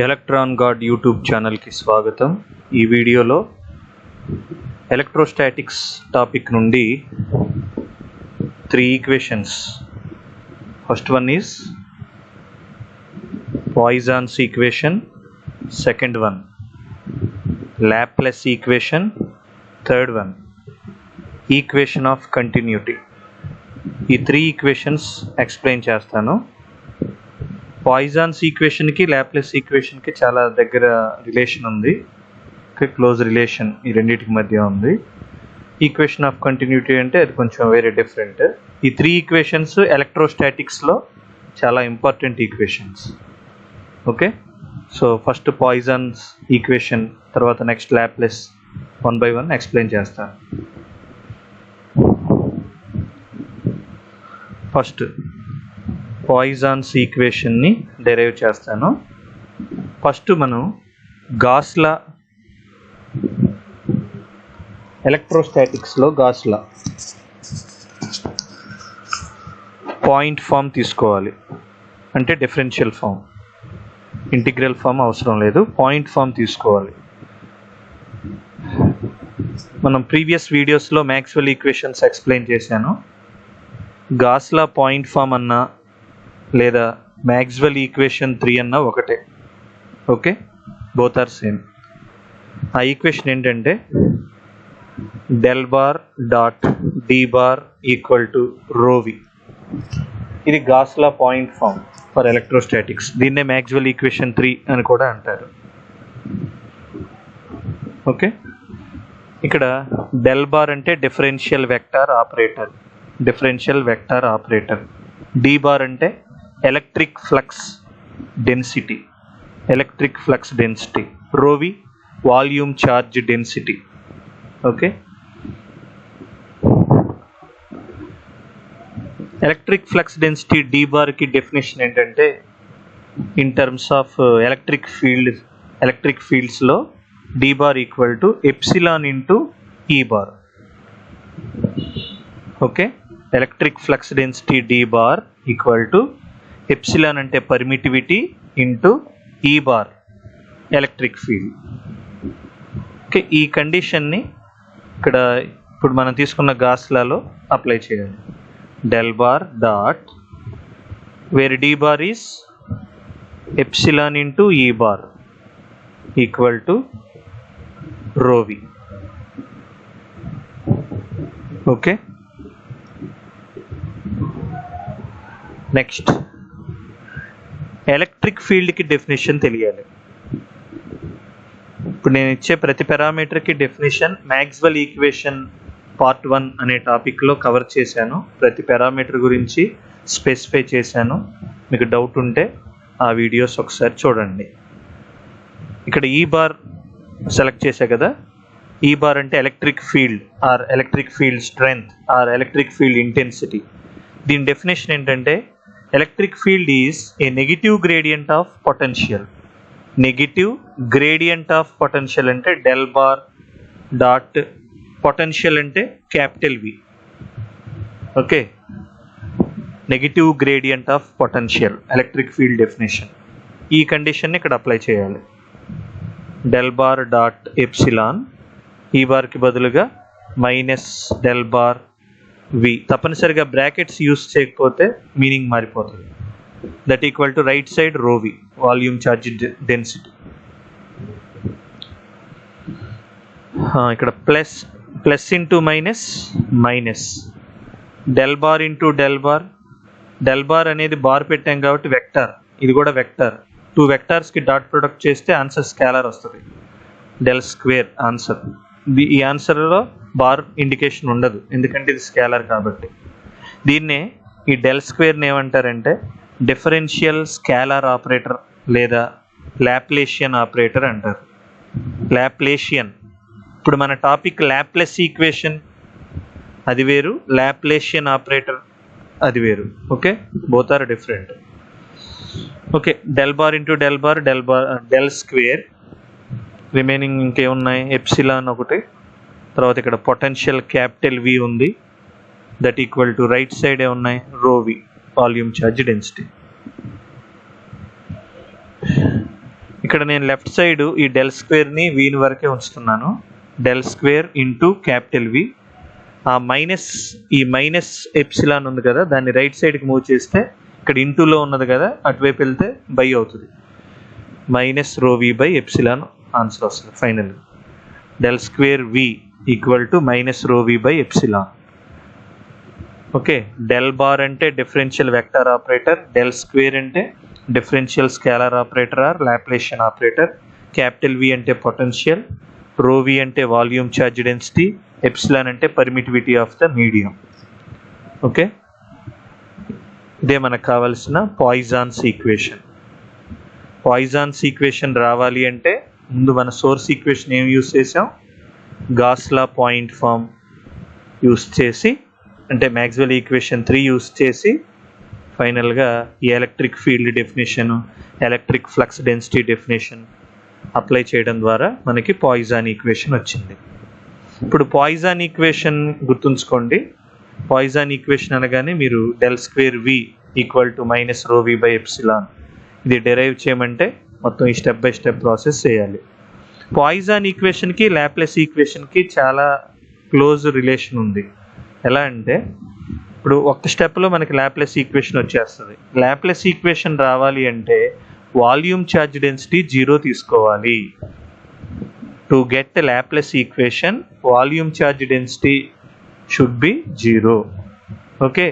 Electron God YouTube ఛానల్కి స్వాగతం. ఈ వీడియోలో ఎలక్ట్రోస్టాటిక్స్ టాపిక్ నుండి 3 equations. First one is poisons equation, second one Laplace equation, third one equation of continuity. ఈ 3 equations explain చేస్తాను. Poisons ఈక్వేషన్కి Laplace ఈక్వేషన్కి చాలా దగ్గర రిలేషన్ ఉంది, క్లోజ్ రిలేషన్ ఈ రెండింటికి మధ్య ఉంది. ఈక్వేషన్ ఆఫ్ కంటిన్యూటీ అంటే అది కొంచెం వేరే డిఫరెంట్. ఈ 3 ఈక్వేషన్స్ ఎలక్ట్రోస్టాటిక్స్లో చాలా important equations. Okay, so first poisons equation, తర్వాత నెక్స్ట్ లాప్లేస్, 1 by 1 ఎక్స్ప్లెయిన్ చేస్తాను. ఫస్ట్ పాయిజన్స్ ఈక్వేషన్ని డెరైవ్ చేస్తాను. ఫస్ట్ మనం గాస్-లా, ఎలక్ట్రోస్టాటిక్స్లో గాస్-లా పాయింట్ ఫామ్ తీసుకోవాలి. అంటే డిఫరెన్షియల్ ఫామ్, ఇంటిగ్రల్ ఫామ్ అవసరం లేదు, పాయింట్ ఫామ్ తీసుకోవాలి. మనం ప్రీవియస్ వీడియోస్లో మ్యాక్స్వెల్ ఈక్వేషన్స్ ఎక్స్ప్లెయిన్ చేశాను. గాస్-లా పాయింట్ ఫామ్ అన్నా లేదా మ్యాక్స్వెల్ ఈక్వేషన్ 3 అన్నా ఒకటే. Okay, both are same. ఆ ఈక్వేషన్ ఏంటంటే del bar dot d bar equal to rho v. ఇది Gauss law point form for electrostatics. దీన్నే మ్యాక్స్వెల్ ఈక్వేషన్ 3 అని కూడా అంటారు. ఓకే, ఇక్కడ డెల్ బార్ అంటే differential vector operator, differential vector operator. D bar అంటే electric flux density, electric flux density. Rho v volume charge density. Okay, electric flux density D బార్కి definition ఏంటంటే in terms of electric ఫీల్డ్స్లో D bar equal to epsilon into E bar. Okay, electric flux density D bar equal to epsilon అంటే permittivity into E bar electric field. Okay, ఈ కండిషన్ని ఇక్కడ ఇప్పుడు మనం తీసుకున్న గాస్-లాలో అప్లై చేయాలి. Del bar dot where D bar is epsilon into E bar equal to rho v. Okay, next electric ఫీల్డ్కి డెఫినేషన్ తెలియాలి. ఇప్పుడు నేను ఇచ్చే ప్రతి పారామీటర్కి డెఫినేషన్ మ్యాక్స్వెల్ ఈక్వేషన్ పార్ట్ 1 అనే టాపిక్లో కవర్ చేశాను. ప్రతి పారామీటర్ గురించి స్పెసిఫై చేశాను. మీకు డౌట్ ఉంటే ఆ వీడియోస్ ఒకసారి చూడండి. ఇక్కడ ఈ బార్ సెలెక్ట్ చేశా కదా, ఈ బార్ అంటే electric field or electric field strength or electric field intensity. దీని డెఫినేషన్ ఏంటంటే electric field is a negative gradient of potential. Negative gradient of potential అంటే డెల్ బార్ డాట్ పొటెన్షియల్ అంటే capital V. Okay, negative gradient of potential electric field definition. ఈ కండిషన్ని ఇక్కడ apply చేయాలి. Del bar dot epsilon, ఈ బార్కి బదులుగా minus del bar V. తప్పనిసరిగా brackets use చేయకపోతే మీనింగ్ మారిపోతుంది. That equal to right side rho V volume charge density. ఇక్కడ plus into minus minus, del bar into del bar. Del bar అనేది bar పెట్టాం కాబట్టి vector, ఇది కూడా వెక్టార్. 2 వెక్టార్స్కి డాట్ ప్రొడక్ట్ చేస్తే ఆన్సర్ స్కేలార్ వస్తుంది, డెల్ స్క్వేర్ ఆన్సర్. ఈ ఆన్సర్లో బార్ ఇండికేషన్ ఉండదు ఎందుకంటే ఇది స్కేలార్ కాబట్టి. దీన్నే ఈ డెల్ స్క్వేర్ని ఏమంటారంటే డిఫరెన్షియల్ స్కేలార్ ఆపరేటర్ లేదా లాప్లేషియన్ ఆపరేటర్ అంటారు. లాప్లేషియన్, ఇప్పుడు మన టాపిక్ లాప్లేస్ ఈక్వేషన్ అది వేరు, లాప్లేషియన్ ఆపరేటర్ అది వేరు. Okay, both are different. Okay, del bar into del bar, del square. Remaining ఇంకేమున్నాయి, ఎప్సిలాన్ ఒకటి, తర్వాత ఇక్కడ పొటెన్షియల్ క్యాపిటల్ వి ఉంది, that equal to right side ఏమున్నాయి rho V volume charge density. ఇక్కడ నేను లెఫ్ట్ సైడ్ ఈ డెల్ స్క్వేర్ని వీని వరకే ఉంచుతున్నాను. Del square into capital V. ఈ మైనస్ ఎప్సిలాన్ ఉంది కదా, దాన్ని రైట్ సైడ్కి మూవ్ చేస్తే ఇక్కడ ఇంటూలో ఉన్నది కదా, అటువైపు వెళ్తే బై అవుతుంది. Minus rho we by epsilon answer వస్తుంది final. Del square V equal to minus rho we by epsilon. Okay, del bar అంటే differential vector operator, del square అంటే differential scalar operator or Laplacian operator, capital V అంటే potential, rho V అంటే volume charge density, epsilon అంటే permittivity of the medium. Okay, ఇదే మనకు కావాల్సిన పాయిజాన్స్ equation. పాయిజాన్స్ equation రావాలి అంటే ముందు మన సోర్స్ ఈక్వేషన్ ఏం యూస్ చేసాం, Gauss law point form use చేసి, అంటే మ్యాక్స్వెల్ ఈక్వేషన్ 3 యూస్ చేసి ఫైనల్గా ఈ electric field definition, electric flux density definition apply చేయడం ద్వారా మనకి పాయిజాన్ ఈక్వేషన్ వచ్చింది. ఇప్పుడు పాయిజాన్ ఈక్వేషన్ గుర్తుంచుకోండి. పాయిజాన్ ఈక్వేషన్ అనగానే మీరు del square V equal to minus rho we by epsilon ఇది డెరైవ్ చేయమంటే మొత్తం ఈ స్టెప్ బై స్టెప్ ప్రాసెస్ చేయాలి. పాయిజాన్ ఈక్వేషన్కి లాప్లేస్ ఈక్వేషన్కి చాలా క్లోజ్ రిలేషన్ ఉంది. ఎలా అంటే ఇప్పుడు ఒక స్టెప్లో మనకి లాప్లేస్ ఈక్వేషన్ వచ్చేస్తుంది. లాప్లేస్ ఈక్వేషన్ రావాలి అంటే వాల్యూమ్ ఛార్జ్ డెన్సిటీ 0 తీసుకోవాలి. To get the Laplace equation volume charge density should be 0. Okay,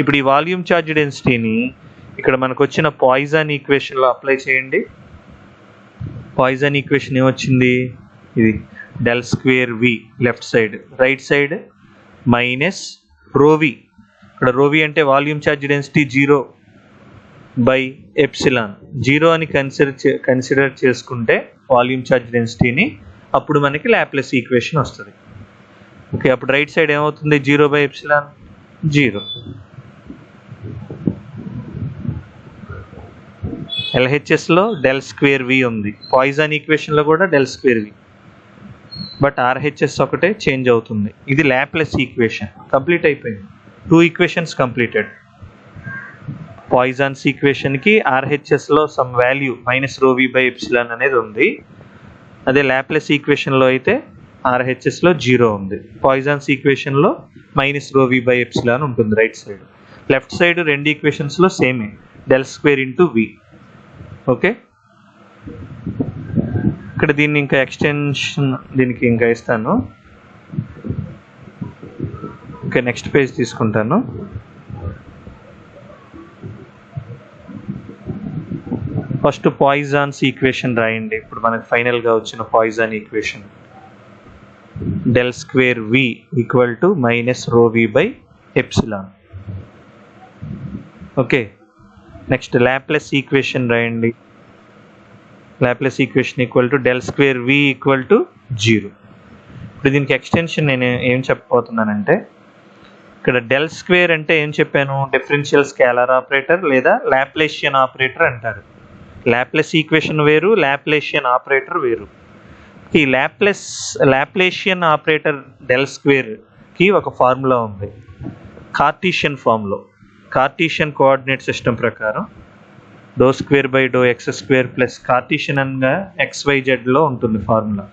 ఇప్పుడు ఈ వాల్యూమ్ ఛార్జ్ డెన్సిటీని ఇక్కడ మనకు వచ్చిన పాయిజాన్ ఈక్వేషన్లో అప్లై చేయండి. పాయిజాన్ ఈక్వేషన్ ఏమొచ్చింది, ఇది del square V left side, right side minus rho v. ఇక్కడ రోవి అంటే volume charge density 0 by epsilon. 0 అని కన్సిడర్ చేసుకుంటే వాల్యూమ్ ఛార్జ్ డెన్సిటీని, అప్పుడు మనకి లాప్లేస్ ఈక్వేషన్ వస్తుంది. ఓకే, అప్పుడు రైట్ సైడ్ ఏమవుతుంది, 0 బై ఎప్సిలాన్ 0. ఎల్హెచ్ఎస్లో డెల్ స్క్వేర్ వి ఉంది, పాయిజాన్ ఈక్వేషన్లో కూడా del square V, but RHS ఒకటే చేంజ్ అవుతుంది. ఇది లాప్లేస్ ఈక్వేషన్ కంప్లీట్ అయిపోయింది. 2 ఈక్వేషన్స్ కంప్లీటెడ్. పాయిజాన్స్ ఈక్వేషన్కి ఆర్హెచ్ఎస్లో some value minus rho we by epsilon అనేది ఉంది. అదే లాప్లేస్ ఈక్వేషన్లో అయితే ఆర్హెచ్ఎస్లో 0 ఉంది. పాయిజాన్స్ ఈక్వేషన్లో minus rho we by epsilon ఉంటుంది రైట్ సైడ్. లెఫ్ట్ సైడ్ రెండు ఈక్వేషన్స్లో సేమే, del square into V. Okay, ఇక్కడ దీన్ని ఇంకా ఎక్స్టెన్షన్ దీనికి ఇంకా ఇస్తాను. ఓకే, నెక్స్ట్ పేజ్ తీసుకుంటాను. ఫస్ట్ పాయిజాన్స్ ఈక్వేషన్ రాయండి. ఇప్పుడు మనకు ఫైనల్గా వచ్చిన Poisson equation del square V equal to minus rho we by epsilon. Okay, next Laplace equation రాయండి. Laplace equation equal to del square V equal to 0. ఇప్పుడు దీనికి extension నేను ఏం చెప్పబోతున్నానంటే, ఇక్కడ డెల్ స్క్వేర్ అంటే ఏం చెప్పాను, డిఫరెన్షియల్ స్కేలార్ ఆపరేటర్ లేదా లాప్లేషియన్ ఆపరేటర్ అంటారు. లాప్లేస్ ఈక్వేషన్ వేరు, లాప్లేషియన్ ఆపరేటర్ వేరు. ఈ లాప్లేషియన్ ఆపరేటర్ డెల్ స్క్వేర్కి ఒక ఫార్ములా ఉంది కార్టీషియన్ ఫామ్లో. కార్టీషియన్ కోఆర్డినేట్ సిస్టమ్ ప్రకారం డో square by do X square plus Cartesian అనగా XYZలో ఉంటుంది ఫార్ములా.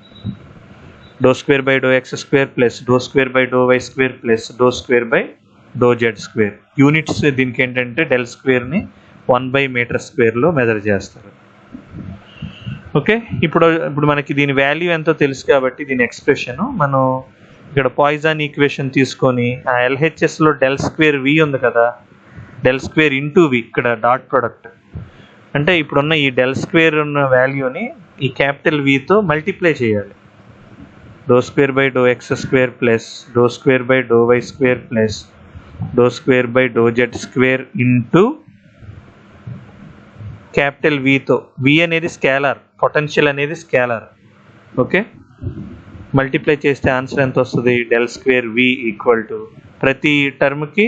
డో square by do X square plus do square by do why square plus do square by do Z square. Units దీనికి ఏంటంటే del స్క్వేర్ని 1/మీటర్² మెజర్ చేస్తారు. ఓకే, ఇప్పుడు మనకి దీని వాల్యూ ఎంతో తెలుసు కాబట్టి దీని ఎక్స్ప్రెషన్ మనం ఇక్కడ పాయిజాన్ ఈక్వేషన్ తీసుకొని ఆ ఎల్హెచ్ఎస్లో డెల్ స్క్వేర్ వి ఉంది కదా, డెల్ స్క్వేర్ ఇంటూ వి, ఇక్కడ డాట్ ప్రొడక్ట్ అంటే ఇప్పుడున్న ఈ డెల్ స్క్వేర్ ఉన్న వాల్యూని ఈ క్యాపిటల్ వితో మల్టిప్లై చేయాలి. Do square by do X square plus do square by do why square plus do square by do Z square into capital వితో, వి అనేది స్కేలార్, పొటెన్షియల్ అనేది స్కేలార్. ఓకే, మల్టిప్లై చేస్తే answer ఎంత వస్తుంది, del square V equal to ప్రతి టర్మ్కి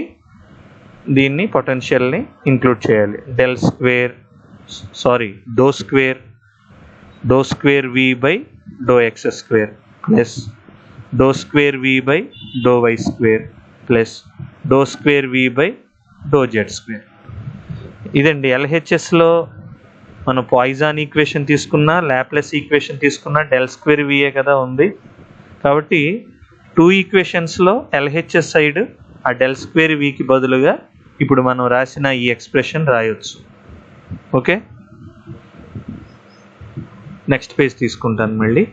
దీన్ని పొటెన్షియల్ని ఇంక్లూడ్ చేయాలి. Do square we by do X square plus do square we by do why square plus do square we by do Z square. ఇదండి ఎల్హెచ్ఎస్లో మనం పాయిజాన్ ఈక్వేషన్ తీసుకున్నా, Laplace equation తీసుకున్నా డెల్ స్క్వేర్ విఏ కదా ఉంది. కాబట్టి 2 ఈక్వేషన్స్లో ఎల్హెచ్ఎస్ సైడ్ ఆ డెల్ స్క్వేర్ వికి బదులుగా ఇప్పుడు మనం రాసిన ఈ ఎక్స్ప్రెషన్ రాయొచ్చు. ఓకే, నెక్స్ట్ పేజ్ తీసుకుంటాను మళ్ళీ.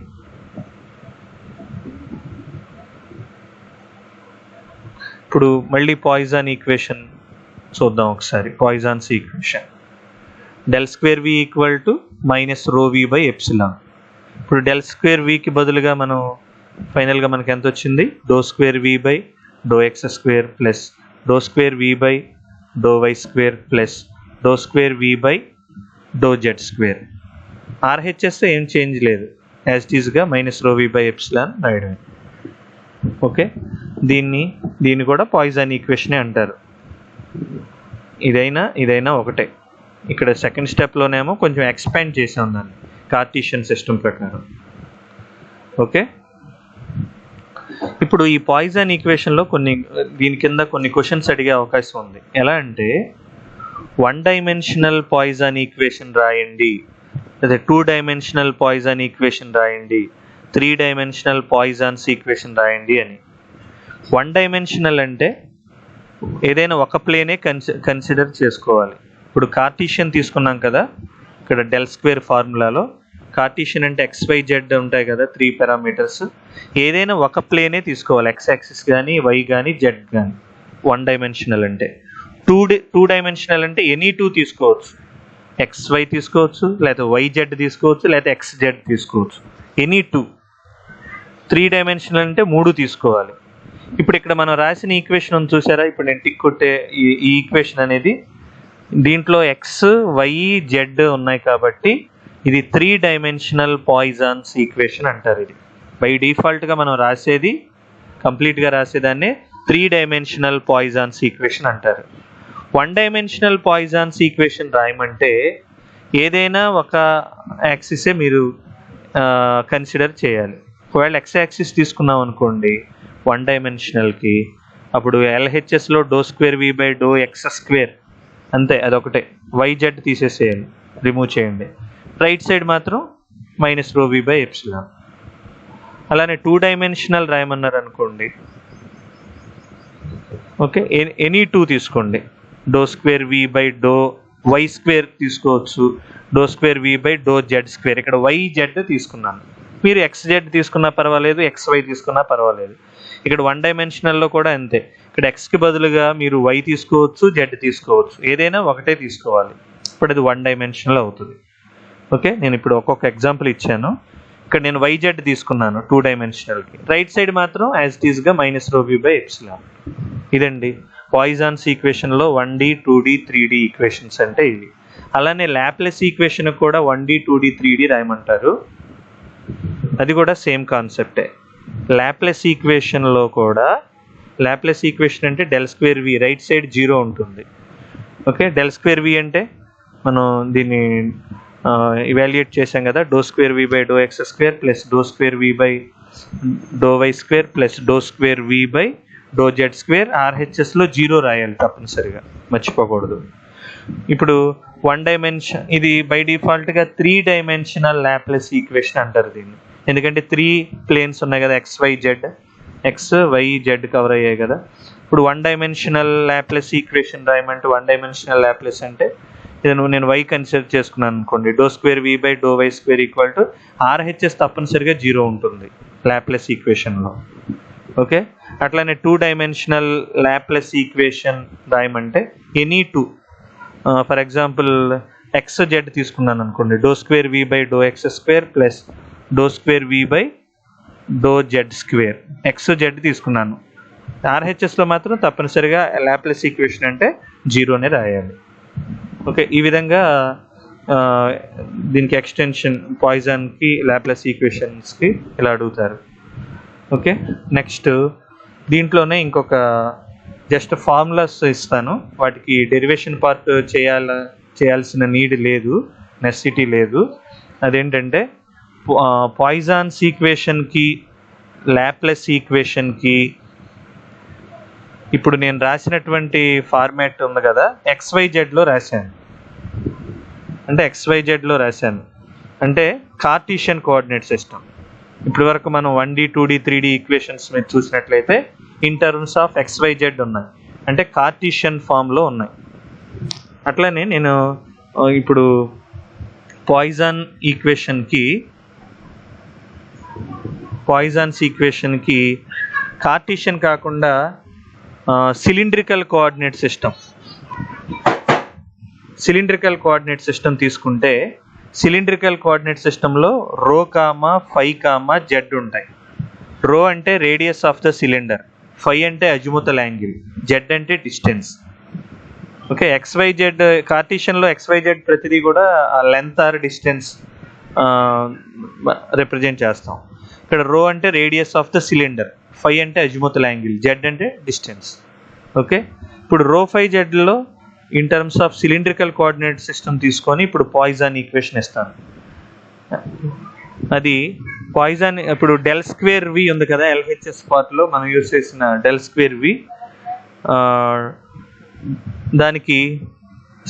ఇప్పుడు మళ్ళీ పాయిజాన్ ఈక్వేషన్ చూద్దాం ఒకసారి. Poisson's equation del square V equal to minus rho we by epsilon. ఇప్పుడు డెల్ స్క్వేర్ వికి బదులుగా మనం ఫైనల్గా మనకి ఎంత వచ్చింది? Do square we by do X square plus do square we by do why square plus do square we by do Z square. RHS ఏం change లేదు, యాజ్ ఇట్ ఈస్గా minus rho we by epsilon రాయడమే. Okay, దీన్ని కూడా Poisson ఈక్వేషనే అంటారు. ఇదైనా ఒకటే. ఇక్కడ సెకండ్ స్టెప్లోనేమో కొంచెం ఎక్స్పాండ్ చేసాం దాన్ని కార్టీషియన్ సిస్టమ్ ప్రకారం. ఓకే, ఇప్పుడు ఈ పాయిజాన్ ఈక్వేషన్లో దీని కింద కొన్ని క్వశ్చన్స్ అడిగే అవకాశం ఉంది. ఎలా అంటే 1 డైమెన్షనల్ పాయిజాన్ ఈక్వేషన్ రాయండి, లేదా 2 డైమెన్షనల్ పాయిజాన్ ఈక్వేషన్ రాయండి, 3 డైమెన్షనల్ పాయిజాన్స్ ఈక్వేషన్ రాయండి అని. 1 డైమెన్షనల్ అంటే ఏదైనా ఒక ప్లేనే కన్సిడర్ చేసుకోవాలి. ఇప్పుడు కార్టీషియన్ తీసుకున్నాం కదా, ఇక్కడ డెల్ స్క్వేర్ ఫార్ములాలో కార్టీషియన్ అంటే XYZ ఉంటాయి కదా 3 పారామీటర్స్. ఏదైనా ఒక ప్లేనే తీసుకోవాలి, X యాక్సిస్ కానీ Y కానీ Z కానీ. 1 డైమెన్షనల్ అంటే 2 డైమెన్షనల్ అంటే ఎనీ 2 తీసుకోవచ్చు, XY తీసుకోవచ్చు, లేదా YZ తీసుకోవచ్చు, లేదా XZ తీసుకోవచ్చు, ఎనీ 2. 3 డైమెన్షనల్ అంటే 3 తీసుకోవాలి. ఇప్పుడు ఇక్కడ మనం రాసిన ఈక్వేషన్ చూసారా, ఇప్పుడు నేను టిక్ కొట్టే ఈ ఈక్వేషన్ అనేది దీంట్లో ఎక్స్ వై జెడ్ ఉన్నాయి కాబట్టి ఇది 3 డైమెన్షనల్ పాయిజాన్స్ ఈక్వేషన్ అంటారు. ఇది బై డిఫాల్ట్గా మనం కంప్లీట్గా రాసేదాన్ని 3 డైమెన్షనల్ పాయిజాన్స్ ఈక్వేషన్ అంటారు. 1 డైమెన్షనల్ పాయిజాన్స్ ఈక్వేషన్ రాయమంటే ఏదైనా ఒక యాక్సిసే మీరు కన్సిడర్ చేయాలి. ఒకవేళ ఎక్స్ యాక్సిస్ తీసుకున్నాం అనుకోండి 1 డైమెన్షనల్కి, అప్పుడు ఎల్హెచ్ఎస్లో do square we by do X square అంతే, అదొకటే. వైజెడ్ తీసేసేయాలి, రిమూవ్ చేయండి. రైట్ సైడ్ మాత్రం minus rho we by epsilon. అలానే 2 డైమెన్షనల్ రాయమన్నారు అనుకోండి, ఓకే, ఎనీ 2 తీసుకోండి. Do square we by do why square తీసుకోవచ్చు, do square we by do Z square. ఇక్కడ వైజెడ్ తీసుకున్నాను, మీరు XZ తీసుకున్నా పర్వాలేదు, XY తీసుకున్నా పర్వాలేదు. ఇక్కడ 1 డైమెన్షనల్లో కూడా అంతే. ఇక్కడ ఎక్స్కి బదులుగా మీరు Y తీసుకోవచ్చు, Z తీసుకోవచ్చు, ఏదైనా ఒకటే తీసుకోవాలి. ఇప్పుడు అది 1 డైమెన్షనల్ అవుతుంది. ఓకే, నేను ఇప్పుడు ఒక్కొక్క ఎగ్జాంపుల్ ఇచ్చాను. ఇక్కడ నేను YZ తీసుకున్నాను 2 డైమెన్షనల్కి. రైట్ సైడ్ మాత్రం యాజ్ ఇట్ ఈస్గా minus rho we by epsilon. ఇదండి పాయిజాన్స్ ఈక్వేషన్లో 1D 2D 3D ఈక్వేషన్స్ అంటే ఇవి. అలానే లాప్లేస్ ఈక్వేషన్ కూడా 1D 2D 3D రాయమంటారు, అది కూడా సేమ్ కాన్సెప్టే. లాప్లేస్ ఈక్వేషన్లో కూడా లాప్లేస్ ఈక్వేషన్ అంటే del square V right side 0 ఉంటుంది. ఓకే, డెల్ స్క్వేర్ వి అంటే మనం దీన్ని ఇవాల్యుయేట్ చేసాం కదా, do square we by do X square plus do square we by do why square plus do square we by do Z square. ఆర్హెచ్ఎస్లో 0 రాయాలి తప్పనిసరిగా, మర్చిపోకూడదు. ఇప్పుడు 1 డైమెన్షన్, ఇది బై డిఫాల్ట్గా 3 డైమెన్షనల్ లాప్లేస్ ఈక్వేషన్ అంటారు దీన్ని. ఎందుకంటే 3 ప్లేన్స్ ఉన్నాయి కదా, XYZ, XYZ కవర్ అయ్యాయి కదా. ఇప్పుడు 1 డైమెన్షనల్ లాప్లేస్ ఈక్వేషన్ రాయమంటే 1 డైమెన్షనల్ లాప్లేస్ అంటే నేను Y కన్సిడర్ చేసుకున్నాను అనుకోండి, do square we by do why square equal to RHS తప్పనిసరిగా 0 ఉంటుంది లాప్లేస్ ఈక్వేషన్లో. ఓకే, అట్లానే 2 డైమెన్షనల్ లాప్లేస్ ఈక్వేషన్ రాయమంటే ఎనీ 2. ఫర్ ఎగ్జాంపుల్ XZ తీసుకున్నాను అనుకోండి, do square we by do X square plus do square we by do Z square. XZ తీసుకున్నాను, ఆర్హెచ్ఎస్లో మాత్రం తప్పనిసరిగా లాప్లేస్ ఈక్వేషన్ అంటే 0నే రాయాలి. ఓకే, ఈ విధంగా దీనికి ఎక్స్టెన్షన్ పాయిజాన్కి లాప్లేస్ ఈక్వేషన్స్కి ఇలా అడుగుతారు. ఓకే, నెక్స్ట్ దీంట్లోనే ఇంకొక జస్ట్ ఫార్ములాస్ ఇస్తాను, వాటికి డెరివేషన్ పార్ట్ చేయాల్సిన నీడ్ లేదు, నెసెసిటీ లేదు. అదేంటంటే పాయిజాన్స్ ఈక్వేషన్కి లాప్లేస్ ఈక్వేషన్కి ఇప్పుడు నేను రాసినటువంటి ఫార్మాట్ ఉంది కదా, XYZలో రాశాను. అంటే XYZలో రాశాను, అంటే కార్టీషియన్ కోఆర్డినేట్ సిస్టమ్. ఇప్పటి వరకు మనం 1D 2D 3D ఈక్వేషన్స్ మీరు చూసినట్లయితే ఇన్ టర్మ్స్ ఆఫ్ XYZ ఉన్నాయి, అంటే కార్టీషియన్ ఫామ్లో ఉన్నాయి. అట్లనే నేను ఇప్పుడు పాయిసన్స్ ఈక్వేషన్కి కార్టీషియన్ కాకుండా సిలిండ్రికల్ కోఆర్డినేట్ సిస్టమ్ తీసుకుంటే, సిలిండ్రికల్ కోఆర్డినేట్ సిస్టంలో రో కామా ఫై కామా జెడ్ ఉంటాయి. రో అంటే radius of the cylinder, phi అంటే అజిముతల్ యాంగిల్, జెడ్ అంటే డిస్టెన్స్. ఓకే, XYZ కార్టీషియన్లో XYZ ప్రతిదీ కూడా లెంత్ ఆర్ డిస్టెన్స్ రిప్రజెంట్ చేస్తాం. ఇక్కడ రో అంటే radius of the cylinder, phi అంటే అజిముతల్ యాంగిల్, జెడ్ అంటే డిస్టెన్స్. ఓకే, ఇప్పుడు రో ఫై జెడ్లో in terms of cylindrical coordinate system తీసుకొని ఇప్పుడు పాయిసన్ ఈక్వేషన్ ఇస్తాను. అది పాయిసన్, ఇప్పుడు డెల్ స్క్వేర్ వి ఉంది కదా LHS పార్ట్లో మనం యూజ్ చేసిన డెల్ స్క్వేర్ వి, దానికి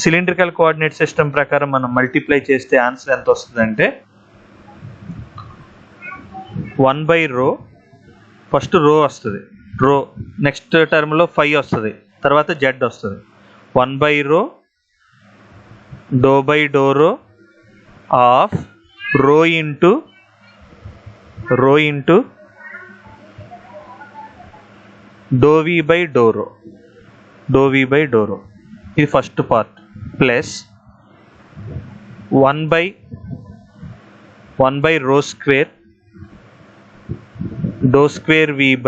సిలిండ్రికల్ కోఆర్డినేట్ సిస్టమ్ ప్రకారం మనం మల్టిప్లై చేస్తే ఆన్సర్ ఎంత వస్తుందంటే 1/ρ, ఫస్ట్ రో వస్తుంది, రో నెక్స్ట్ టర్మ్లో ఫై వస్తుంది, తర్వాత జెడ్ వస్తుంది. 1/ρ డో/ρ ఆఫ్ రో ఇంటూ డో/ρ, ఇది ఫస్ట్ పార్ట్, ప్లస్ 1/ρ స్క్వేర్ డో²v/,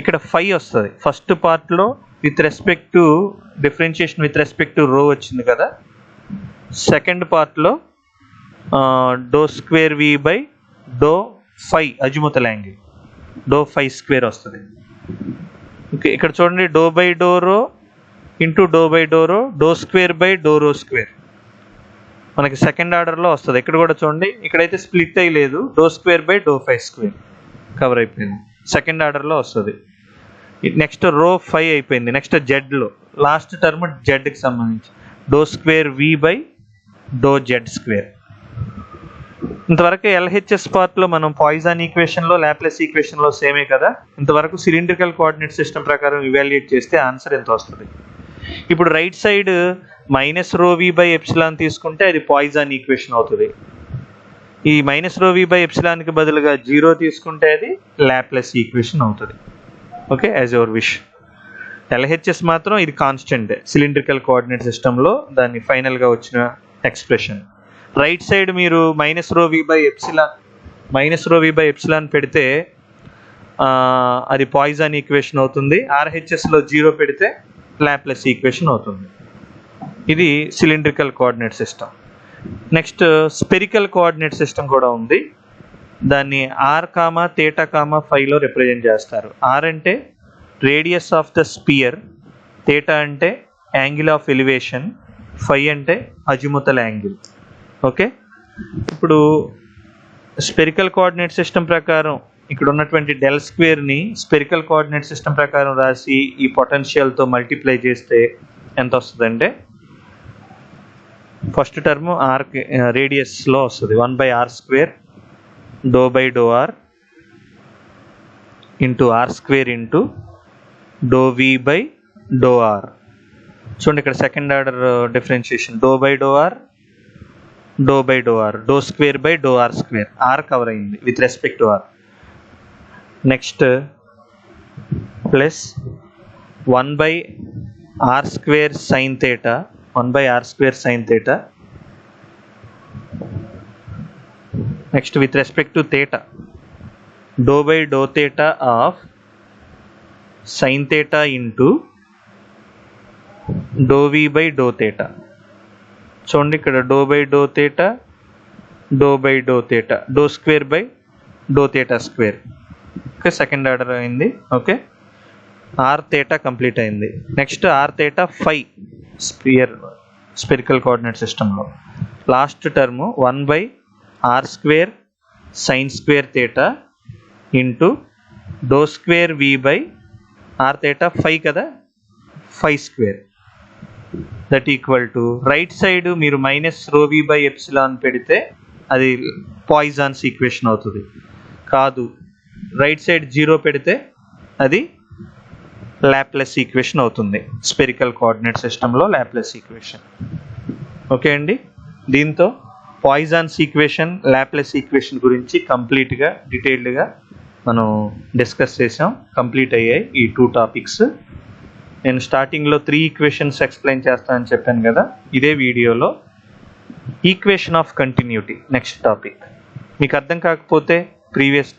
ఇక్కడ ఫై వస్తుంది. ఫస్ట్ పార్ట్లో with respect to differentiation with respect to rho వచ్చింది కదా, సెకండ్ పార్ట్లో డో²v/, do phi azimuthal angle, do phi square వస్తుంది. ఓకే, ఇక్కడ చూడండి డో/ρ ఇంటూ డో/ρ, డో²/ρ², మనకి సెకండ్ ఆర్డర్లో వస్తుంది. ఇక్కడ కూడా చూడండి, ఇక్కడైతే స్ప్లిట్ అయ్యి లేదు, డో²/డో5² కవర్ అయిపోయింది, సెకండ్ ఆర్డర్లో వస్తుంది. నెక్స్ట్ రో ఫై అయిపోయింది. నెక్స్ట్ జెడ్లో లాస్ట్ టర్మ్ జెడ్కి సంబంధించి డో²v/, డో/z². ఇంతవరకు LHS పార్ట్లో మనం పాయిసన్ ఈక్వేషన్లో లాప్లేస్ ఈక్వేషన్లో సేమే కదా, ఇంతవరకు సిలిండ్రికల్ కోఆర్డినేట్ సిస్టమ్ ప్రకారం ఇవాల్యుయేట్ చేస్తే ఆన్సర్ ఎంత వస్తుంది. ఇప్పుడు రైట్ సైడ్ -ρv/ε తీసుకుంటే అది పాయిసన్ ఈక్వేషన్ అవుతుంది. ఈ -ρv/εకి బదులుగా 0 తీసుకుంటే అది లాప్లేస్ ఈక్వేషన్ అవుతుంది. Okay, as your wish. LHS మాత్రం ఇది కాన్స్టెంట్ సిలిండ్రికల్ కోఆర్డినేట్ సిస్టంలో దాన్ని ఫైనల్గా వచ్చిన ఎక్స్ప్రెషన్. రైట్ సైడ్ మీరు -ρv/ε పెడితే అది పాయిసన్ ఈక్వేషన్ అవుతుంది. RHSలో 0 పెడితే లాప్లేస్ ఈక్వేషన్ అవుతుంది. ఇది cylindrical coordinate system. Next spherical coordinate system కూడా ఉంది. దాన్ని r, θ, φలో రిప్రజెంట్ చేస్తారు. r అంటే రేడియస్ ఆఫ్ ద స్పియర్, θ అంటే యాంగిల్ ఆఫ్ ఎలివేషన్, ఫై అంటే అజిముతల్ యాంగిల్. ఓకే, ఇప్పుడు స్పెరికల్ కోఆర్డినేట్ సిస్టమ్ ప్రకారం ఇక్కడ ఉన్నటువంటి డెల్ స్క్వేర్ని స్పెరికల్ కోఆర్డినేట్ సిస్టమ్ ప్రకారం రాసి ఈ పొటెన్షియల్తో మల్టిప్లై చేస్తే ఎంత వస్తుందంటే, ఫస్ట్ టర్మ్ r రేడియస్లో వస్తుంది, 1/r² డో/ρ ఇంటూ r² ఇంటూ డో/v/ρ. చూడండి ఇక్కడ సెకండ్ ఆర్డర్ డిఫరెన్షియేషన్, డో/ρ డో²/ρr², r కవర్ అయింది with respect to r. Next plus 1/r² sin θ, 1/r² sin θ. Next with respect to θ, డో/θ ఆఫ్ sin θ ఇంటూ డో/v/ρθ. చూడండి ఇక్కడ డో/θ డో/θ, డో²/ρθ². ఓకే, సెకండ్ ఆర్డర్ అయింది. ఓకే, rθ కంప్లీట్ అయింది. Next rθ phi spherical coordinate సిస్టంలో last term 1/r² sin² θ into డో²v/rθ ఫై కదా, φ². That equal to right side మీరు -ρv/ε పెడితే అది పాయిజన్స్ ఈక్వేషన్ అవుతుంది. కాదు, రైట్ సైడ్ 0 పెడితే అది లాప్లేస్ ఈక్వేషన్ అవుతుంది. స్పెరికల్ కోఆర్డినేట్ సిస్టంలో లాప్లేస్ ఈక్వేషన్. ఓకే అండి, దీంతో పాయిజన్స్ ఈక్వేషన్, లాప్లేస్ ఈక్వేషన్ గురించి కంప్లీట్గా డీటెయిల్డ్గా మనం డిస్కస్ చేసాం. కంప్లీట్ అయ్యాయి ఈ 2 టాపిక్స్. నేను స్టార్టింగ్లో 3 ఈక్వేషన్స్ ఎక్స్ప్లెయిన్ చేస్తానని చెప్పాను కదా, ఇదే వీడియోలో equation of continuity next topic. మీకు అర్థం కాకపోతే ప్రీవియస్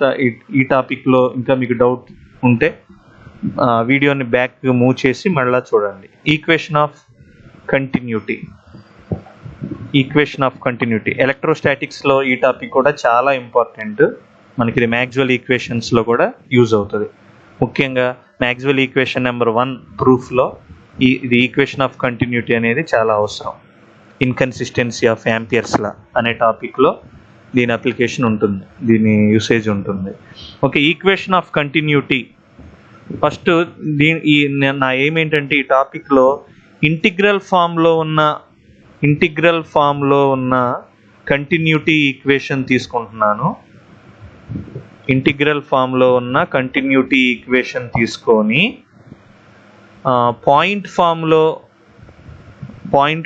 ఈ టాపిక్లో ఇంకా మీకు డౌట్ ఉంటే వీడియోని బ్యాక్ మూవ్ చేసి మళ్ళీ చూడండి. Equation of continuity, equation of continuity ఎలక్ట్రోస్టాటిక్స్లో ఈ టాపిక్ కూడా చాలా ఇంపార్టెంట్. మనకి ఇది మ్యాక్స్వెల్ ఈక్వేషన్స్లో కూడా యూజ్ అవుతుంది. ముఖ్యంగా మ్యాక్స్వెల్ ఈక్వేషన్ నెంబర్ 1 ప్రూఫ్లో ఇది ఈక్వేషన్ ఆఫ్ కంటిన్యూటీ అనేది చాలా అవసరం. ఇన్కన్సిస్టెన్సీ ఆఫ్ యాంపియర్స్ లా అనే టాపిక్లో దీని అప్లికేషన్ ఉంటుంది, దీని యూసేజ్ ఉంటుంది. Okay, equation of continuity first నా ఎయిమ్ ఏంటంటే ఈ టాపిక్లో ఇంటిగ్రల్ ఫామ్లో ఉన్న కంటిన్యూటీ ఈక్వేషన్ తీసుకుంటున్నాను. ఇంటిగ్రల్ ఫామ్లో ఉన్న కంటిన్యూటీ ఈక్వేషన్ తీసుకొని పాయింట్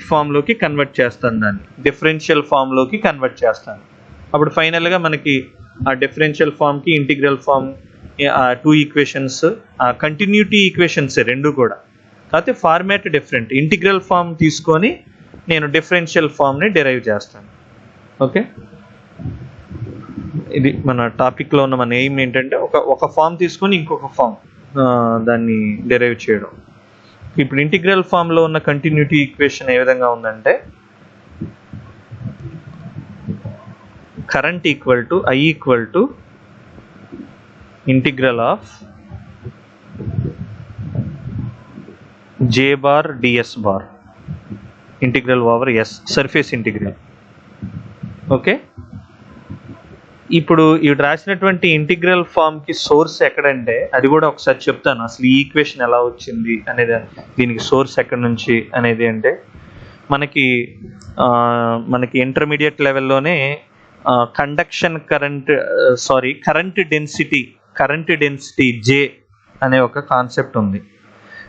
ఫామ్లోకి కన్వర్ట్ చేస్తాను, దాన్ని డిఫరెన్షియల్ ఫామ్లోకి కన్వర్ట్ చేస్తాను. అప్పుడు ఫైనల్గా మనకి ఆ డిఫరెన్షియల్ ఫామ్కి integral form 2 equations continuity equations రెండు కూడా, కాకపోతే ఫార్మాట్ డిఫరెంట్. ఇంటిగ్రల్ ఫామ్ తీసుకొని నేను డిఫరెన్షియల్ ఫామ్ని డిరైవ్ చేస్తాను. ఓకే, ఇది మన టాపిక్లో ఉన్న మన ఎయిమ్ ఏంటంటే ఒక ఫామ్ తీసుకొని ఇంకొక ఫామ్ దాన్ని డిరైవ్ చేయడం. ఇప్పుడు ఇంటిగ్రల్ ఫామ్లో ఉన్న కంటిన్యూటీ ఈక్వేషన్ ఏ విధంగా ఉందంటే current equal to I equal to integral of J bar ds bar integral over S surface integral. Okay, ఇప్పుడు ఇవి రాసినటువంటి ఇంటిగ్రల్ ఫామ్కి సోర్స్ ఎక్కడంటే అది కూడా ఒకసారి చెప్తాను. అసలు ఈ ఈక్వేషన్ ఎలా వచ్చింది అనేది, దీనికి సోర్స్ ఎక్కడి నుంచి అనేది అంటే మనకి ఇంటర్మీడియట్ లెవెల్లోనే కరెంట్ డెన్సిటీ J అనే ఒక కాన్సెప్ట్ ఉంది.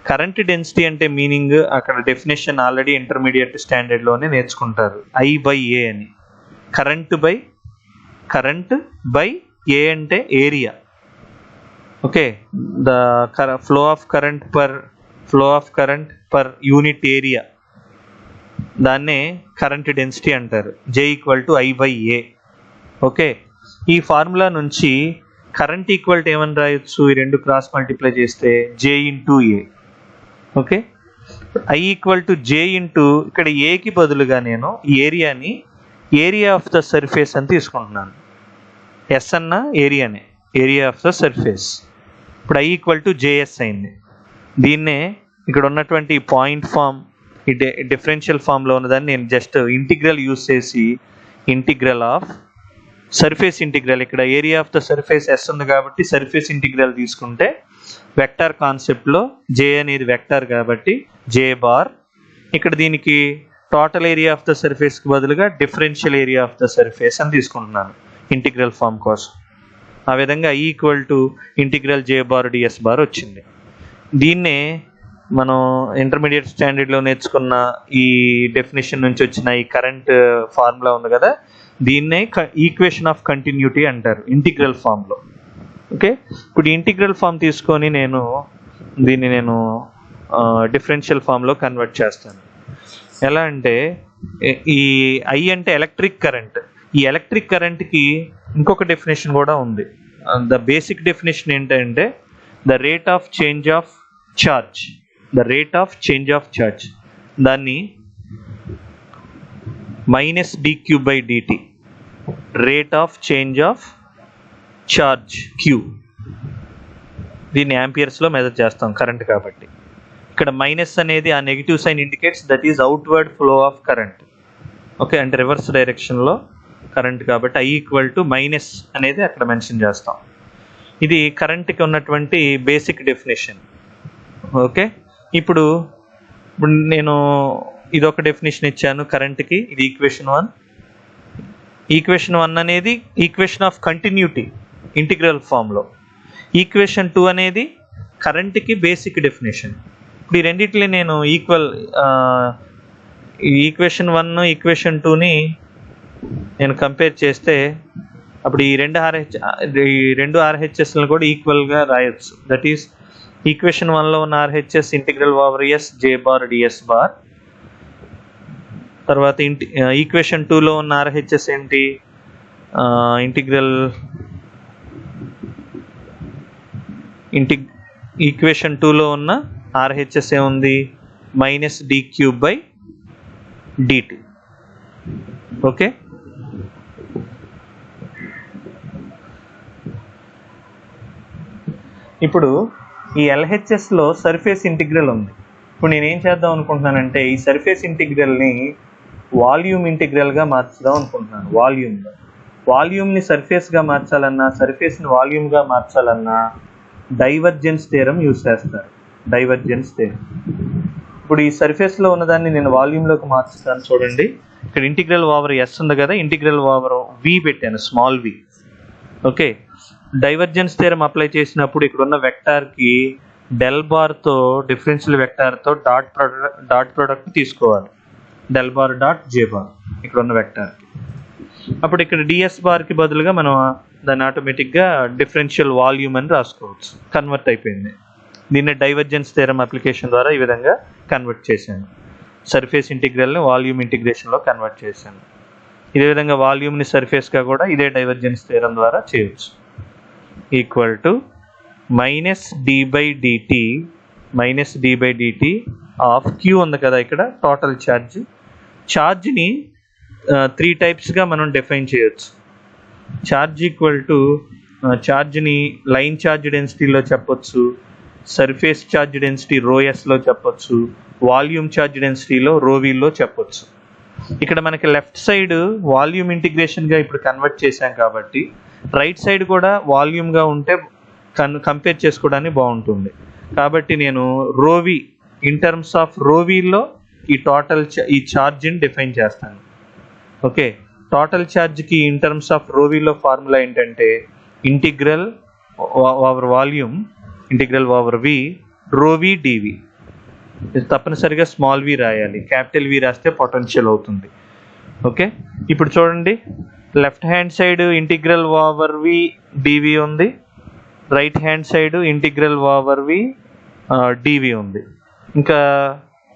కరెంట్ డెన్సిటీ అంటే మీనింగ్ అక్కడ డెఫినేషన్ ఆల్రెడీ ఇంటర్మీడియట్ స్టాండర్డ్లోనే నేర్చుకుంటారు. I/A అని, కరెంట్ బై ఏ అంటే area. Okay, the flow of current per unit area, దాన్నే కరెంట్ డెన్సిటీ అంటారు. J equal to I/A. Okay, ఈ ఫార్ములా నుంచి కరెంట్ ఈక్వల్ టు ఏమని రాయొచ్చు, ఈ రెండు క్రాస్ మల్టిప్లై చేస్తే J into A. Okay, I equal to J into ఇక్కడ ఏకి బదులుగా నేను ఈ ఏరియాని ఏరియా ఆఫ్ ద సర్ఫేస్ అని తీసుకుంటున్నాను. ఎస్ అన్న ఏరియానే, ఏరియా ఆఫ్ ద సర్ఫేస్. ఇప్పుడు I ఈక్వల్ టు JS అయింది. దీన్నే ఇక్కడ ఉన్నటువంటి పాయింట్ ఫామ్, ఈ డిఫరెన్షియల్ ఫామ్లో ఉన్నదాన్ని నేను జస్ట్ ఇంటిగ్రల్ యూస్ చేసి ఇంటిగ్రల్ ఆఫ్ సర్ఫేస్ ఇంటిగ్రల్, ఇక్కడ area of the surface S ఉంది కాబట్టి సర్ఫేస్ ఇంటిగ్రల్ తీసుకుంటే వెక్టార్ కాన్సెప్ట్లో J అనేది వెక్టార్ కాబట్టి J బార్, ఇక్కడ దీనికి టోటల్ ఏరియా ఆఫ్ ద సర్ఫేస్కి బదులుగా differential area of the surface అని తీసుకుంటున్నాను ఇంటిగ్రల్ ఫామ్ కోసం. ఆ విధంగా I equal to integral J bar ds bar వచ్చింది. దీన్నే మనం ఇంటర్మీడియట్ స్టాండర్డ్లో నేర్చుకున్న ఈ డెఫినేషన్ నుంచి వచ్చిన ఈ కరెంట్ ఫార్ములా ఉంది కదా, దీన్నే ఈక్వేషన్ ఆఫ్ కంటిన్యూటీ అంటారు ఇంటిగ్రల్ ఫామ్లో. ఓకే, ఇప్పుడు ఇంటిగ్రల్ ఫామ్ తీసుకొని దీన్ని నేను డిఫరెన్షియల్ ఫామ్లో కన్వర్ట్ చేస్తాను. ఎలా అంటే ఈ I అంటే ఎలక్ట్రిక్ కరెంట్, ఈ ఎలక్ట్రిక్ కరెంట్కి ఇంకొక డెఫినేషన్ కూడా ఉంది. ద బేసిక్ డెఫినేషన్ ఏంటంటే the rate of change of charge, దాన్ని -dq/dt, rate of change of charge Q, దీన్ని యాంపియర్స్లో మెజర్ చేస్తాం కరెంట్ కాబట్టి. ఇక్కడ మైనస్ అనేది ఆ negative sign indicates that is outward flow of current. Okay, అంటే రివర్స్ డైరెక్షన్లో కరెంట్ కాబట్టి I ఈక్వల్ టు మైనస్ అనేది అక్కడ మెన్షన్ చేస్తాం. ఇది కరెంట్కి ఉన్నటువంటి బేసిక్ డెఫినేషన్. ఓకే, ఇప్పుడు ఇప్పుడు నేను ఇదొక డెఫినేషన్ ఇచ్చాను కరెంట్కి, ఇది ఈక్వేషన్ 1. ఈక్వేషన్ 1 అనేది ఈక్వేషన్ ఆఫ్ కంటిన్యూటీ ఇంటిగ్రల్ ఫామ్లో. ఈక్వేషన్ 2 అనేది కరెంట్కి బేసిక్ డెఫినేషన్. ఇప్పుడు ఈ రెండింటిని నేను ఈక్వేషన్ 1 ఈక్వేషన్ 2ని నేను కంపేర్ చేస్తే అప్పుడు ఈ రెండు ఆర్హెచ్ఎస్లను కూడా ఈక్వల్గా రాయొచ్చు. దట్ ఈస్ ఈక్వేషన్ 1లో ఉన్న RHS integral over S J bar DS bar. తర్వాత ఈక్వేషన్ 2లో ఉన్న ఆర్హెచ్ఎస్ ఏంటి, ఈక్వేషన్ 2లో ఉన్న ఆర్హెచ్ఎస్ ఏముంది, minus D cube by DT. Okay, ఇప్పుడు ఈ ఎల్హెచ్ఎస్లో సర్ఫేస్ ఇంటిగ్రల్ ఉంది. ఇప్పుడు నేనేం చేద్దాం అనుకుంటున్నానంటే ఈ సర్ఫేస్ ఇంటిగ్రల్ని వాల్యూమ్ ఇంటిగ్రల్గా మార్చుదాం అనుకుంటున్నాను. వాల్యూమ్ని సర్ఫేస్గా మార్చాలన్నా, సర్ఫేస్ని వాల్యూమ్గా మార్చాలన్నా డైవర్జెన్స్ థియరం యూజ్ చేస్తారు. Divergence theorem. ఇప్పుడు ఈ సర్ఫేస్లో ఉన్నదాన్ని నేను వాల్యూమ్లోకి మార్చుతాను. చూడండి, ఇక్కడ ఇంటిగ్రల్ ఓవర్ ఎస్ ఉంది కదా, ఇంటిగ్రల్ ఓవర్ వి పెట్టాను, స్మాల్ వి. ఓకే, డైవర్జెన్స్ థియరం అప్లై చేసినప్పుడు ఇక్కడ ఉన్న వెక్టార్కి డెల్ బార్తో డిఫరెన్షియల్ వెక్టార్తో డాట్ ప్రోడక్ట్ తీసుకోవాలి. డెల్ బార్ డాట్ జే బార్ ఇక్కడ ఉన్న వెక్టార్కి. అప్పుడు ఇక్కడ డిఎస్ బార్కి బదులుగా మనం దాన్ని ఆటోమేటిక్గా డిఫరెన్షియల్ వాల్యూమ్ అని రాసుకోవచ్చు. కన్వర్ట్ అయిపోయింది. దీన్ని డైవర్జెన్స్ థియరం అప్లికేషన్ ద్వారా ఈ విధంగా కన్వర్ట్ చేశాను. సర్ఫేస్ ఇంటిగ్రల్ని వాల్యూమ్ ఇంటిగ్రేషన్లో కన్వర్ట్ చేశాను. ఇదే విధంగా వాల్యూమ్ని సర్ఫేస్గా కూడా ఇదే డైవర్జెన్స్ థియరం ద్వారా చేయొచ్చు. Equal to minus D by DT of Q ఉంది కదా, ఇక్కడ టోటల్ ఛార్జ్ని 3 టైప్స్గా మనం డిఫైన్ చేయొచ్చు. ఛార్జ్ ఈక్వల్ టు ఛార్జ్ని లైన్ ఛార్జ్ డెన్సిటీలో చెప్పొచ్చు, సర్ఫేస్ ఛార్జ్ డెన్సిటీ ρS లో చెప్పొచ్చు, వాల్యూమ్ ఛార్జ్ డెన్సిటీలో ρV చెప్పొచ్చు. ఇక్కడ మనకి లెఫ్ట్ సైడ్ వాల్యూమ్ ఇంటిగ్రేషన్గా ఇప్పుడు కన్వర్ట్ చేశాం కాబట్టి రైట్ సైడ్ కూడా వాల్యూమ్గా ఉంటే కంపేర్ చేసుకోవడానికి బాగుంటుంది. కాబట్టి నేను ρV ఇన్ టర్మ్స్ ఆఫ్ ρVలో ఈ ఛార్జ్ని డిఫైన్ చేస్తాను. ఓకే, టోటల్ ఛార్జ్కి ఇన్ టర్మ్స్ ఆఫ్ ρVలో ఫార్ములా ఏంటంటే integral over volume integral over v ρV dV. ఇది తప్పనిసరిగా స్మాల్ వి రాయాలి, క్యాపిటల్ వి రాస్తే పొటెన్షియల్ అవుతుంది. ఓకే, ఇప్పుడు చూడండి, left hand side integral over v dv ఉంది, right hand side integral over v dv ఉంది. ఇంకా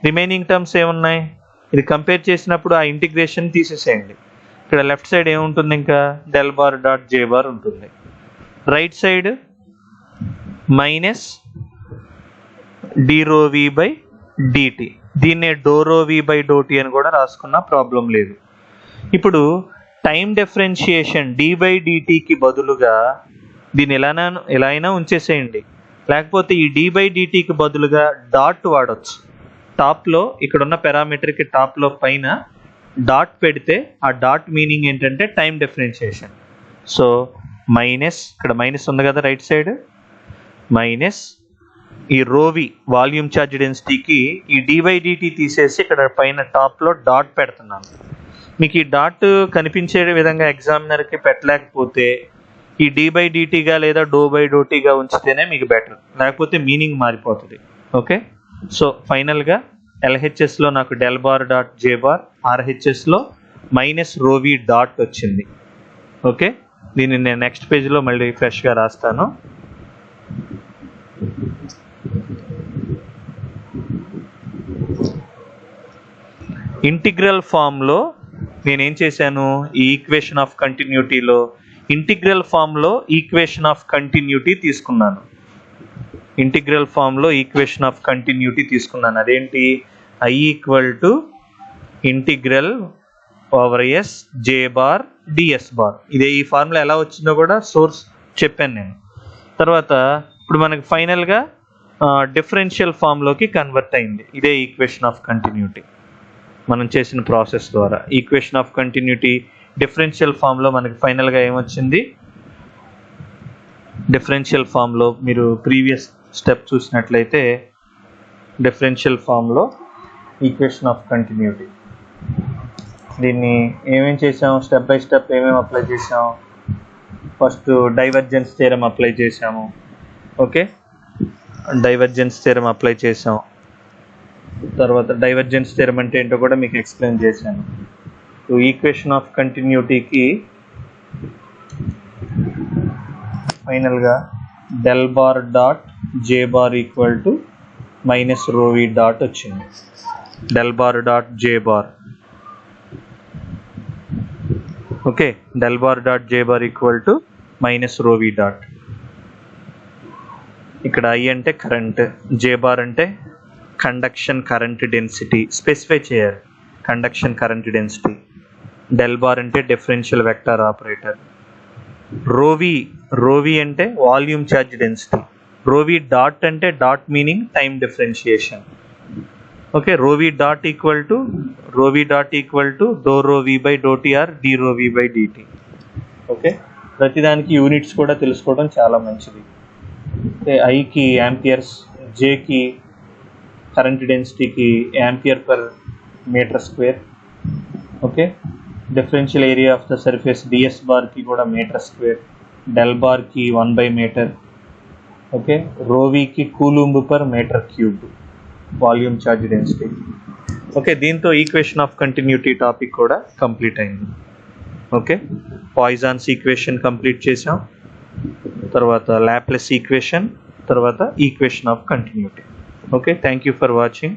రిమైనింగ్ టర్మ్స్ ఏమున్నాయి, ఇది కంపేర్ చేసినప్పుడు ఆ ఇంటిగ్రేషన్ తీసేసేయండి. ఇక్కడ లెఫ్ట్ సైడ్ ఏముంటుంది, ఇంకా డెల్ బార్ డాట్ జే బార్ ఉంటుంది. Right side minus D ρV by DT, దీన్నే డో ρV బై డోటి అని కూడా రాసుకున్నా ప్రాబ్లం లేదు. ఇప్పుడు టైం డిఫరెన్షియేషన్ డి బై డిటికి బదులుగా దీన్ని ఎలా అయినా ఉంచేసేయండి, లేకపోతే ఈ డి బై డిటికి బదులుగా డాట్ వాడచ్చు. టాప్లో ఇక్కడ ఉన్న పారామీటర్కి టాప్లో పైన డాట్ పెడితే ఆ డాట్ మీనింగ్ ఏంటంటే టైం డిఫరెన్షియేషన్. సో మైనస్, ఇక్కడ మైనస్ ఉంది కదా రైట్ సైడ్, మైనస్ ఈ ρV వాల్యూమ్ ఛార్జ్ డెన్సిటీకి ఈ డి బై డిటి తీసేసి ఇక్కడ పైన టాప్లో డాట్ పెడుతున్నాను. మీకు ఈ డాట్ కనిపించే విధంగా ఎగ్జామినర్కి పెట్టలేకపోతే ఈ డి బై డిటీగా లేదా డో బై డోటీగా ఉంచితేనే మీకు బెటర్, లేకపోతే మీనింగ్ మారిపోతుంది. ఓకే, సో ఫైనల్గా ఎల్హెచ్ఎస్లో నాకు డెల్ బార్ డాట్ జే బార్, ఆర్హెచ్ఎస్లో మైనస్ ρV డాట్ వచ్చింది. ఓకే, దీన్ని నేను నెక్స్ట్ పేజ్లో మళ్ళీ ఫ్రెష్గా రాస్తాను. ఇంటిగ్రల్ ఫామ్లో నేనేం చేశాను, ఈ ఈక్వేషన్ ఆఫ్ కంటిన్యూటీలో ఇంటిగ్రల్ ఫామ్లో ఈక్వేషన్ ఆఫ్ కంటిన్యూటీ తీసుకున్నాను. ఇంటిగ్రల్ ఫామ్లో ఈక్వేషన్ ఆఫ్ కంటిన్యూటీ తీసుకున్నాను. అదేంటి, I equal to integral over S J bar DS bar. ఇదే ఈ ఫార్ములా ఎలా వచ్చిందో కూడా సోర్స్ చెప్పాను నేను. తర్వాత ఇప్పుడు మనకి ఫైనల్గా డిఫరెన్షియల్ ఫామ్లోకి కన్వర్ట్ అయింది. ఇదే ఈక్వేషన్ ఆఫ్ కంటిన్యూటీ మనం చేసిన ప్రాసెస్ ద్వారా. ఈక్వేషన్ ఆఫ్ కంటిన్యూటీ డిఫరెన్షియల్ ఫామ్లో మనకి ఫైనల్గా ఏమొచ్చింది, డిఫరెన్షియల్ ఫామ్లో మీరు ప్రీవియస్ స్టెప్ చూసినట్లయితే డిఫరెన్షియల్ ఫామ్లో ఈక్వేషన్ ఆఫ్ కంటిన్యూటీ. దీన్ని ఏమేం చేసాం, స్టెప్ బై స్టెప్ ఏమేమి అప్లై చేసాం. ఫస్ట్ డైవర్జెన్స్ థియరం అప్లై చేసాము. ఓకే, డైవర్జెన్స్ థియరం అప్లై చేసాం. తర్వాత డైవర్జెన్స్ థియరం అంటే ఏంటో కూడా మీకు ఎక్స్ప్లెయిన్ చేశాను. ఈక్వేషన్ ఆఫ్ కంటిన్యూటీకి ఫైనల్గా del bar dot J bar equal to minus rho v dot వచ్చింది. Del bar dot J bar. Okay, del bar dot J bar equal to minus rho v dot. ఇక్కడ I అంటే current, j bar అంటే conduction current density, specify చేయాలి conduction current density. Del bar అంటే differential vector operator. Rho v అంటే volume charge density. Rho v dot అంటే dot meaning time differentiation. Okay, rho v dot equal to do rho we by do t d rho we by DT. Okay, ప్రతిదానికి units కూడా తెలుసుకోవడం చాలా మంచిది. ఐకి amperes, జేకి current డెన్సిటీకి ampere per metre square. Okay, differential area of the surface ds బార్కి కూడా మీటర్ స్క్వేర్, డెల్ బార్కి 1/మీటర్. ఓకే, రోవీకి coulomb per metre cube volume charge density. Okay, దీంతో ఈక్వేషన్ ఆఫ్ కంటిన్యూటీ టాపిక్ కూడా కంప్లీట్ అయింది. ఓకే, పాయిజన్స్ ఈక్వేషన్ కంప్లీట్ చేసాం, తర్వాత లాప్లేస్ ఈక్వేషన్, తర్వాత equation of continuity. Okay, thank you for watching.